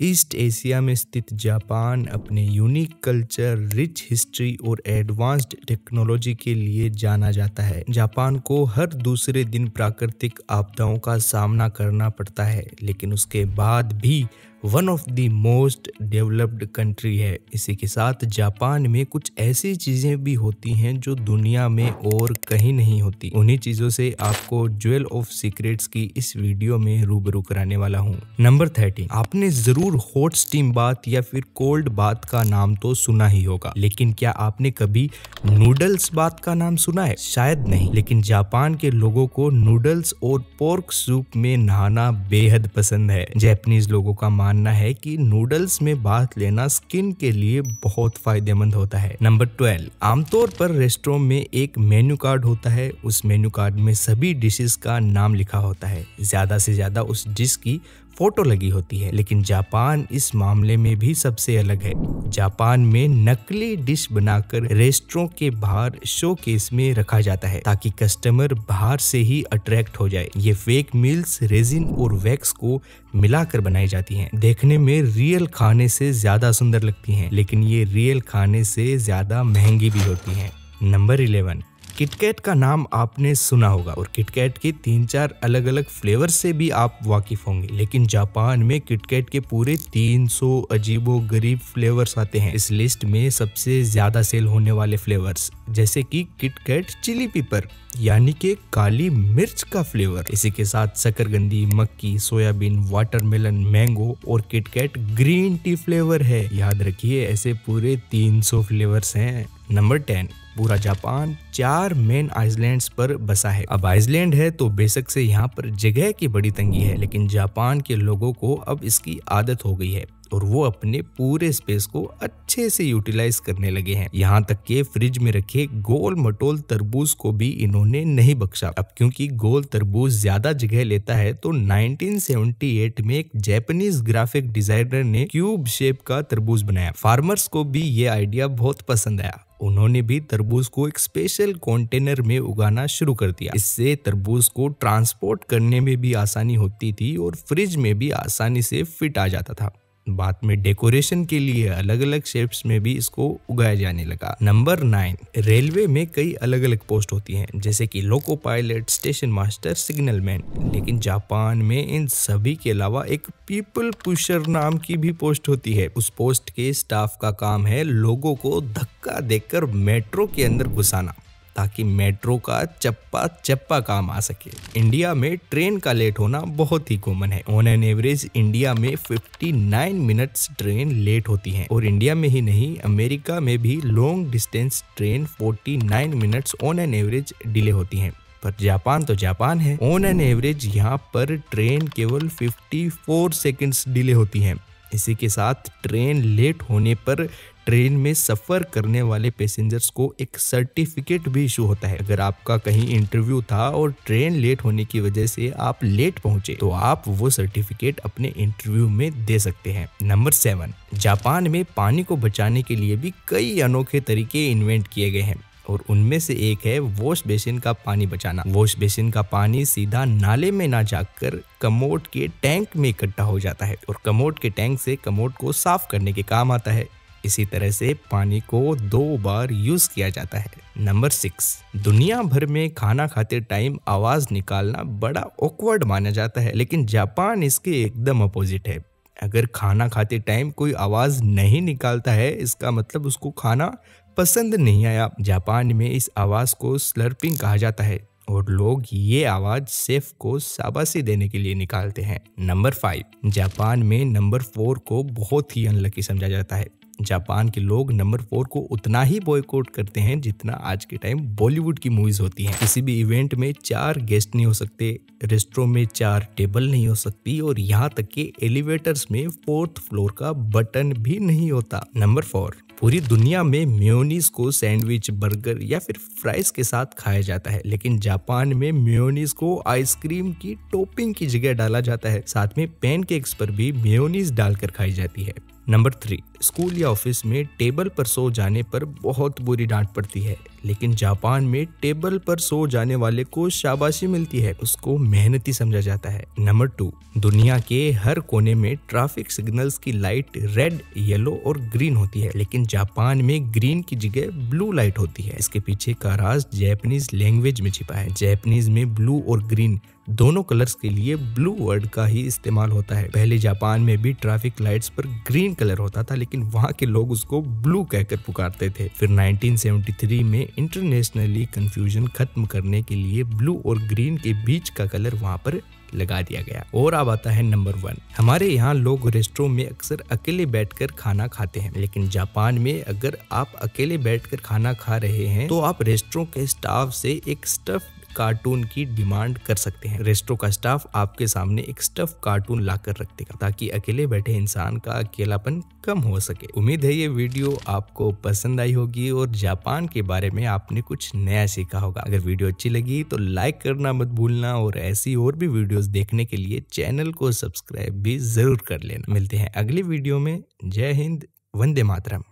East Asia में स्थित Japan अपने यूनिक कल्चर, रिच हिस्ट्री और एडवांस्ड टेक्नोलॉजी के लिए जाना जाता है। जापान को हर दूसरे दिन प्राकृतिक आपदाओं का सामना करना पड़ता है, लेकिन उसके बाद भी one of the most developed country है। इसी के साथ जापान में कुछ ऐसी चीजें भी होती हैं जो दुनिया में और कहीं नहीं होती। उन्हीं चीजों से आपको ज्वेल ऑफ सीक्रेट्स की इस वीडियो में रूबरू कराने वाला हूँ। नंबर 13, आपने जरूर हॉट स्टीम बाथ या फिर कोल्ड बाथ का नाम तो सुना ही होगा, लेकिन क्या आपने कभी नूडल्स बाथ का नाम सुना है? शायद नहीं, लेकिन जापान के लोगों को नूडल्स और पोर्क सूप में नहाना बेहद पसंद है। जापानीज लोगों का मानना है कि नूडल्स में बाथ लेना स्किन के लिए बहुत फायदेमंद होता है। नंबर 12, आमतौर पर रेस्टोरेंट में एक मेन्यू कार्ड होता है। उस मेन्यू कार्ड में सभी डिशेस का नाम लिखा होता है। ज्यादा से ज्यादा उस डिश की फोटो लगी होती है, लेकिन जापान इस मामले में भी सबसे अलग है। जापान में नकली डिश बनाकर रेस्टोरेंट के बाहर शोकेस में रखा जाता है ताकि कस्टमर बाहर से ही अट्रैक्ट हो जाए। ये फेक मील्स रेजिन और वैक्स को मिलाकर बनाई जाती हैं। देखने में रियल खाने से ज्यादा सुंदर लगती हैं, लेकिन ये रियल खाने से ज्यादा महंगी भी होती हैं। नंबर 11, किटकैट का नाम आपने सुना होगा और किटकैट के 3-4 अलग अलग फ्लेवर से भी आप वाकिफ होंगे, लेकिन जापान में किटकैट के पूरे 300 अजीबो गरीब फ्लेवर्स आते हैं। इस लिस्ट में सबसे ज्यादा सेल होने वाले फ्लेवर्स जैसे कि किटकैट चिली पिपर यानी कि काली मिर्च का फ्लेवर, इसी के साथ शकरकंदी, मक्की, सोयाबीन, वाटरमेलन, मैंगो और किटकैट ग्रीन टी फ्लेवर है। याद रखिए, ऐसे पूरे 300 फ्लेवर्स हैं। नंबर 10, पूरा जापान 4 मेन आइलैंड्स पर बसा है। अब आइलैंड है तो बेशक से यहाँ पर जगह की बड़ी तंगी है, लेकिन जापान के लोगों को अब इसकी आदत हो गई है और वो अपने पूरे स्पेस को अच्छे से यूटिलाइज करने लगे हैं। यहाँ तक के फ्रिज में रखे गोल मटोल तरबूज को भी इन्होंने नहीं बख्शा। अब क्योंकि गोल तरबूज ज्यादा जगह लेता है तो 1978 में एक जापानीज ग्राफिक डिजाइनर ने क्यूब शेप का तरबूज बनाया। फार्मर्स को भी ये आइडिया बहुत पसंद आया। उन्होंने भी तरबूज को एक स्पेशल कंटेनर में उगाना शुरू कर दिया। इससे तरबूज को ट्रांसपोर्ट करने में भी आसानी होती थी और फ्रिज में भी आसानी से फिट आ जाता था। बाद में डेकोरेशन के लिए अलग अलग शेप्स में भी इसको उगाया जाने लगा। नंबर 9, रेलवे में कई अलग अलग पोस्ट होती हैं, जैसे कि loco pilot, station master, signal man, लेकिन जापान में इन सभी के अलावा एक पीपल पुशर नाम की भी पोस्ट होती है। उस पोस्ट के स्टाफ का काम है लोगों को धक्का देकर मेट्रो के अंदर घुसाना ताकि मेट्रो का चप्पा चप्पा काम आ सके। इंडिया में ट्रेन का लेट होना बहुत ही कॉमन है। ऑन एन एवरेज इंडिया में 59 मिनट्स ट्रेन लेट होती हैं और इंडिया में ही नहीं, अमेरिका में भी long distance train 49 minutes on an average delay होती हैं। पर जापान तो जापान है, ऑन एन एवरेज यहाँ पर ट्रेन केवल 54 सेकेंड्स डिले होती हैं। इसी के साथ ट्रेन लेट होने पर ट्रेन में सफर करने वाले पैसेंजर्स को एक सर्टिफिकेट भी इशू होता है। अगर आपका कहीं इंटरव्यू था और ट्रेन लेट होने की वजह से आप लेट पहुंचे तो आप वो सर्टिफिकेट अपने इंटरव्यू में दे सकते हैं। नंबर 7, जापान में पानी को बचाने के लिए भी कई अनोखे तरीके इन्वेंट किए गए हैं और उनमें से एक है वॉश बेसिन का पानी बचाना। वॉश बेसिन का पानी सीधा नाले में ना जाकर कमोड के टैंक में इकट्ठा हो जाता है और कमोड के टैंक से कमोड को साफ करने के काम आता है। इसी तरह से पानी को 2 बार यूज किया जाता है। नंबर 6, दुनिया भर में खाना खाते टाइम आवाज निकालना बड़ा ऑकवर्ड माना जाता है, लेकिन जापान इसके एकदम अपोजिट है। अगर खाना खाते टाइम कोई आवाज नहीं निकालता है, इसका मतलब उसको खाना पसंद नहीं आया। जापान में इस आवाज को स्लर्पिंग कहा जाता है और लोग ये आवाज शेफ को शाबाशी देने के लिए निकालते हैं। नंबर 5, जापान में नंबर 4 को बहुत ही अनलकी समझा जाता है। जापान के लोग नंबर 4 को उतना ही बॉयकॉट करते हैं जितना आज के टाइम बॉलीवुड की मूवीज होती हैं। किसी भी इवेंट में 4 गेस्ट नहीं हो सकते, रेस्टोरेंट में 4 टेबल नहीं हो सकती और यहाँ तक कि एलिवेटर्स में 4th फ्लोर का बटन भी नहीं होता। नंबर 4, पूरी दुनिया में मेयोनीज को सैंडविच, बर्गर या फिर फ्राइज के साथ खाया जाता है, लेकिन जापान में मेयोनीज को आइसक्रीम की टॉपिंग की जगह डाला जाता है। साथ में पैनकेक्स पर भी मेयोनीज डालकर खाई जाती है। नंबर 3, स्कूल या ऑफिस में टेबल पर सो जाने पर बहुत बुरी डांट पड़ती है, लेकिन जापान में टेबल पर सो जाने वाले को शाबाशी मिलती है, उसको मेहनती समझा जाता है। नंबर 2, दुनिया के हर कोने में ट्रैफिक सिग्नल्स की लाइट रेड, येलो और ग्रीन होती है, लेकिन जापान में ग्रीन की जगह ब्लू लाइट होती है। इसके पीछे का राज जापानीज लैंग्वेज में छिपा है। जापानीज में ब्लू और ग्रीन दोनों कलर्स के लिए ब्लू वर्ड का ही इस्तेमाल होता है। पहले जापान में भी ट्रैफिक लाइट्स पर ग्रीन कलर होता था, लेकिन वहाँ के लोग उसको ब्लू कहकर पुकारते थे। फिर 1973 में इंटरनेशनली कंफ्यूजन खत्म करने के लिए ब्लू और ग्रीन के बीच का कलर वहाँ पर लगा दिया गया। और अब आता है नंबर 1। हमारे यहाँ लोग रेस्टोरेंट में अक्सर अकेले बैठकर खाना खाते हैं, लेकिन जापान में अगर आप अकेले बैठकर खाना खा रहे हैं तो आप रेस्टोरेंट के स्टाफ से एक स्टफ कार्टून की डिमांड कर सकते हैं। रेस्टोरेंट का स्टाफ आपके सामने एक स्टफ कार्टून लाकर रख देगा, ताकि अकेले बैठे इंसान का अकेलापन कम हो सके। उम्मीद है ये वीडियो आपको पसंद आई होगी और जापान के बारे में आपने कुछ नया सीखा होगा। अगर वीडियो अच्छी लगी तो लाइक करना मत भूलना, और ऐसी और भी वीडियोस देखने के लिए चैनल को सब्सक्राइब भी जरूर कर लेना। मिलते हैं अगली वीडियो में। जय हिंद, वंदे मातरम।